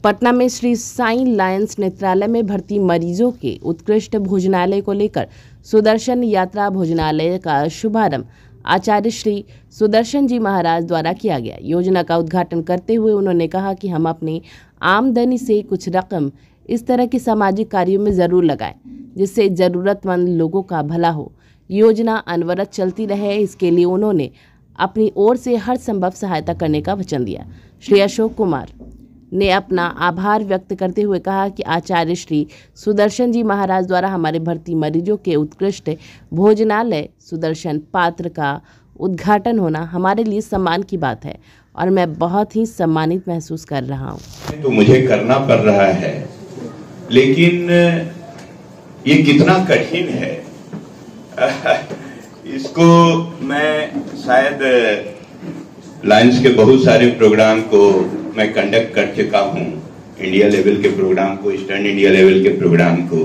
पटना में श्री साईं लायंस नेत्रालय में भर्ती मरीजों के उत्कृष्ट भोजनालय को लेकर सुदर्शन यात्रा भोजनालय का शुभारंभ आचार्य श्री सुदर्शन जी महाराज द्वारा किया गया। योजना का उद्घाटन करते हुए उन्होंने कहा कि हम अपनी आमदनी से कुछ रकम इस तरह के सामाजिक कार्यों में जरूर लगाएं, जिससे जरूरतमंद लोगों का भला हो। योजना अनवरत चलती रहे, इसके लिए उन्होंने अपनी ओर से हर संभव सहायता करने का वचन दिया। श्री अशोक कुमार ने अपना आभार व्यक्त करते हुए कहा कि आचार्य श्री सुदर्शन जी महाराज द्वारा हमारे भर्ती मरीजों के उत्कृष्ट भोजनालय सुदर्शन पात्र का उद्घाटन होना हमारे लिए सम्मान की बात है और मैं बहुत ही सम्मानित महसूस कर रहा हूँ। तो मुझे करना पड़ रहा है, लेकिन ये कितना कठिन है इसको मैं शायद लायंस के बहुत सारे प्रोग्राम को मैं कंडक्ट कर चुका हूँ, इंडिया लेवल के प्रोग्राम को, ईस्टर्न इंडिया लेवल के प्रोग्राम को,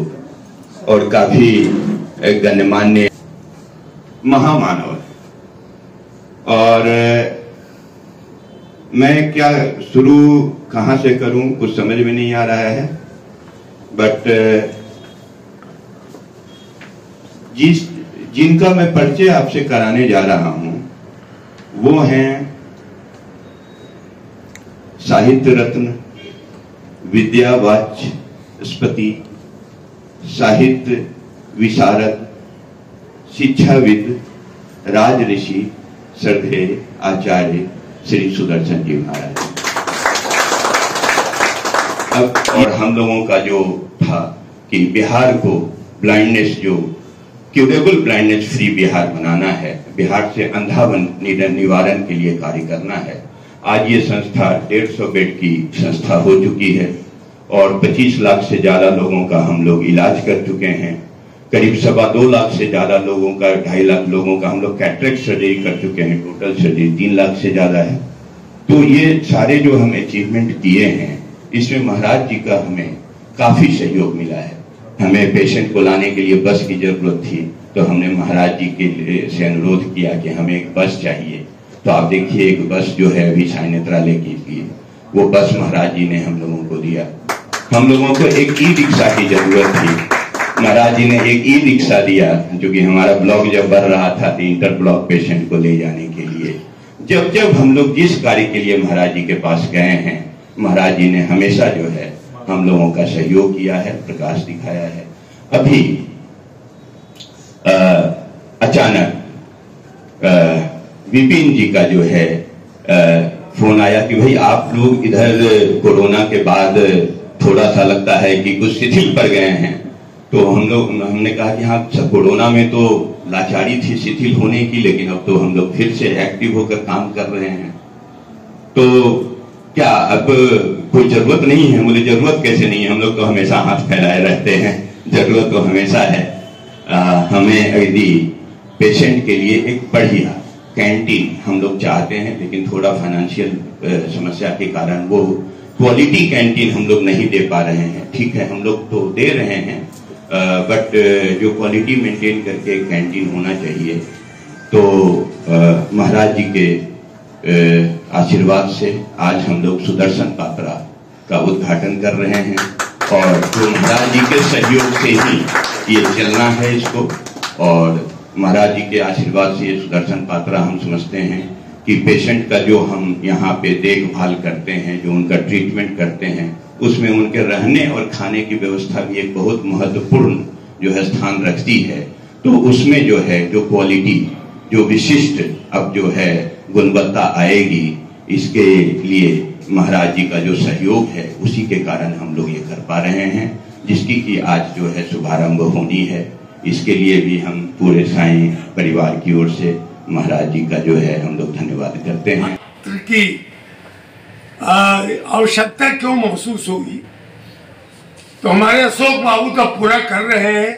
और काफी गण्यमान्य महामानव है। और मैं क्या शुरू कहाँ से करूं कुछ समझ में नहीं आ रहा है, बट जिनका मैं परिचय आपसे कराने जा रहा हूं वो हैं साहित्य रत्न, विद्या वाचस्पति, साहित्य विशारद, शिक्षाविद, राज ऋषि, श्रद्धेय आचार्य श्री सुदर्शन जी महाराज। अब और हम लोगों का जो था कि बिहार को ब्लाइंडनेस, जो क्यूरेबल ब्लाइंडनेस फ्री बिहार बनाना है, बिहार से अंधापन निवारण के लिए कार्य करना है। आज ये संस्था 150 बेड की संस्था हो चुकी है और 25 लाख से ज्यादा लोगों का हम लोग इलाज कर चुके हैं। करीब 2.25 लाख से ज्यादा लोगों का, 2.5 लाख लोगों का हम लोग कैटरेक्ट सर्जरी कर चुके हैं। टोटल सर्जरी 3 लाख से ज्यादा है। तो ये सारे जो हम अचीवमेंट किए हैं, इसमें महाराज जी का हमें काफी सहयोग मिला है। हमें पेशेंट को लाने के लिए बस की जरूरत थी, तो हमने महाराज जी के से अनुरोध किया कि हमें एक बस चाहिए। तो आप देखिए, एक बस जो है अभी साईं नेत्रालय की थी, वो बस महाराज जी ने हम लोगों को दिया। हम लोगों को एक ई रिक्शा की जरूरत थी, महाराज जी ने एक ई रिक्शा दिया, जो कि हमारा ब्लॉक जब बढ़ रहा था तो इंटर ब्लॉक पेशेंट को ले जाने के लिए। जब जब हम लोग जिस कार्य के लिए महाराज जी के पास गए हैं, महाराज जी ने हमेशा जो है हम लोगों का सहयोग किया है, प्रकाश दिखाया है। अभी अचानक विपिन जी का जो है फोन आया कि भाई आप लोग इधर कोरोना के बाद थोड़ा सा लगता है कि कुछ शिथिल पड़ गए हैं। तो हमने कहा कि हाँ, कोरोना में तो लाचारी थी शिथिल होने की, लेकिन अब तो हम लोग फिर से एक्टिव होकर काम कर रहे हैं। तो क्या अब कोई जरूरत नहीं है? मुझे जरूरत कैसे नहीं है, हम लोग तो हमेशा हाथ फैलाए रहते हैं, जरूरत तो हमेशा है। हमें यदि पेशेंट के लिए एक बढ़िया कैंटीन हम लोग चाहते हैं, लेकिन थोड़ा फाइनेंशियल समस्या के कारण वो क्वालिटी कैंटीन हम लोग नहीं दे पा रहे हैं। ठीक है, हम लोग तो दे रहे हैं, बट जो क्वालिटी मेंटेन करके कैंटीन होना चाहिए। तो महाराज जी के आशीर्वाद से आज हम लोग सुदर्शन पात्रा का उद्घाटन कर रहे हैं, और तो महाराज जी के सहयोग से ही ये चलना है इसको। और महाराज जी के आशीर्वाद से ये सुदर्शन पात्रा हम समझते हैं कि पेशेंट का जो हम यहाँ पे देखभाल करते हैं, जो उनका ट्रीटमेंट करते हैं, उसमें उनके रहने और खाने की व्यवस्था भी एक बहुत महत्वपूर्ण जो है स्थान रखती है। तो उसमें जो है जो क्वालिटी, जो विशिष्ट अब जो है गुणवत्ता आएगी, इसके लिए महाराज जी का जो सहयोग है, उसी के कारण हम लोग ये कर पा रहे हैं, जिसकी कि आज जो है शुभारंभ होनी है। इसके लिए भी हम पूरे साईं परिवार की ओर से महाराज जी का जो है हम लोग धन्यवाद करते हैं। की आवश्यकता क्यों महसूस होगी, तो हमारे अशोक बाबू तो पूरा कर रहे हैं,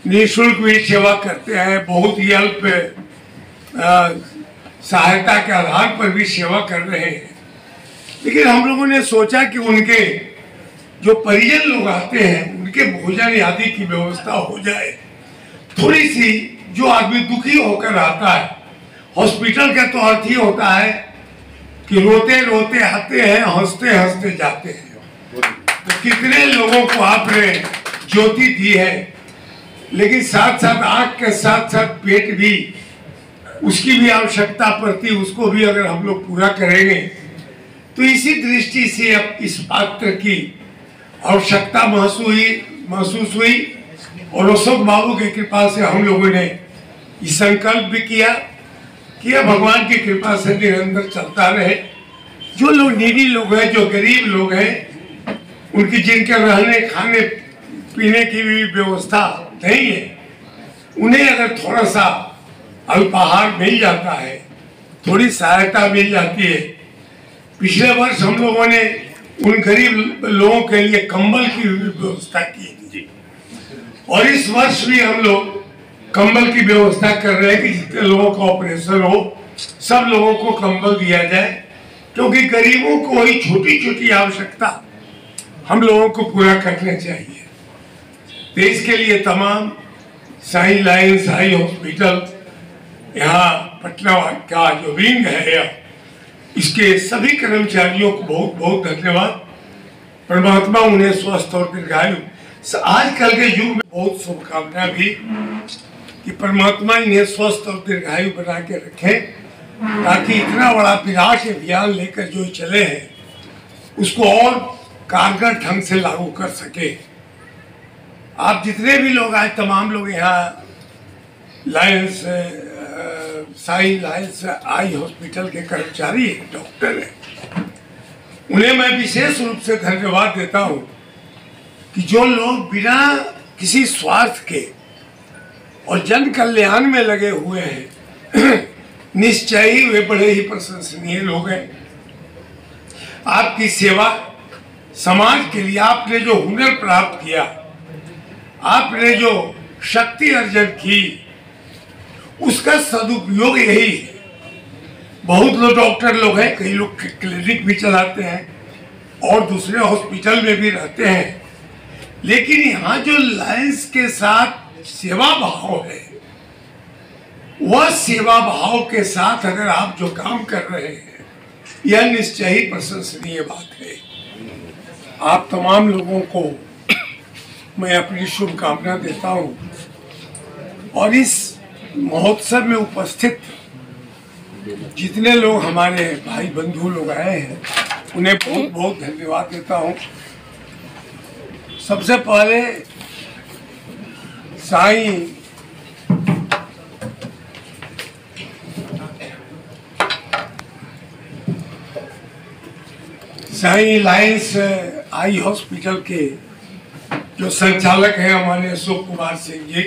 निःशुल्क भी सेवा करते हैं, बहुत ही अल्प सहायता के आधार पर भी सेवा कर रहे हैं। लेकिन हम लोगों ने सोचा कि उनके जो परिजन लोग आते हैं, उनके भोजन आदि की व्यवस्था हो जाए। थोड़ी सी जो आदमी दुखी होकर आता है, हॉस्पिटल का तो अर्थ ही होता है कि रोते रोते आते हैं, हंसते हंसते जाते हैं। तो कितने लोगों को आपने ज्योति दी है, लेकिन साथ साथ आँख के साथ साथ पेट भी, उसकी भी आवश्यकता पड़ती, उसको भी अगर हम लोग पूरा करेंगे तो इसी दृष्टि से अब इस पात्र की आवश्यकता महसूस हुई और अशोक बाबू की कृपा से हम लोगों ने ये संकल्प भी किया कि यह भगवान की कृपा से निरंतर चलता रहे। जो लोग नीडी लोग हैं, जो गरीब लोग हैं, उनकी जिनके रहने खाने पीने की भी व्यवस्था नहीं है, उन्हें अगर थोड़ा सा अल्पाहार मिल जाता है, थोड़ी सहायता मिल जाती है। पिछले वर्ष हम लोगों ने उन गरीब लोगों के लिए कंबल की व्यवस्था की थी और इस वर्ष भी हम लोग कंबल की व्यवस्था कर रहे हैं कि जितने लोगों का ऑपरेशन हो सब लोगों को कंबल दिया जाए, क्योंकि गरीबों को ही छोटी छोटी आवश्यकता हम लोगों को पूरा करना चाहिए। तो इसके लिए तमाम साई लायंस आई हॉस्पिटल, यहाँ पटना का जो विंग है, इसके सभी कर्मचारियों को बहुत बहुत धन्यवाद। परमात्मा उन्हें स्वस्थ और दीर्घायु, आजकल के युग में बहुत शुभकामना भी कि परमात्मा इन्हें स्वस्थ और दीर्घायु बना के रखे, ताकि इतना बड़ा विराट अभियान लेकर जो चले हैं उसको और कारगर ढंग से लागू कर सके। आप जितने भी लोग आए, तमाम लोग यहाँ Lions Sai Lions eye hospital के कर्मचारी हैं, डॉक्टर हैं, उन्हें मैं विशेष रूप से धन्यवाद देता हूँ कि जो लोग बिना किसी स्वार्थ के और जन कल्याण में लगे हुए हैं, निश्चय ही वे बड़े ही प्रशंसनीय लोग हैं। आपकी सेवा समाज के लिए आपने जो हुनर प्राप्त किया, आपने जो शक्ति अर्जन की, उसका सदुपयोग यही है। बहुत लोग डॉक्टर लोग हैं, कई लोग क्लिनिक भी चलाते हैं और दूसरे हॉस्पिटल में भी रहते हैं, लेकिन यहाँ जो लायंस के साथ सेवा भाव है, वह सेवा भाव के साथ अगर आप जो काम कर रहे हैं, यह निश्चय ही प्रशंसनीय बात है। आप तमाम लोगों को मैं अपनी शुभकामना देता हूँ और इस महोत्सव में उपस्थित जितने लोग हमारे भाई बंधु लोग आए हैं, उन्हें बहुत बहुत धन्यवाद देता हूँ। सबसे पहले साई लायंस आई हॉस्पिटल के जो संचालक हैं हमारे अशोक कुमार सिंह जी,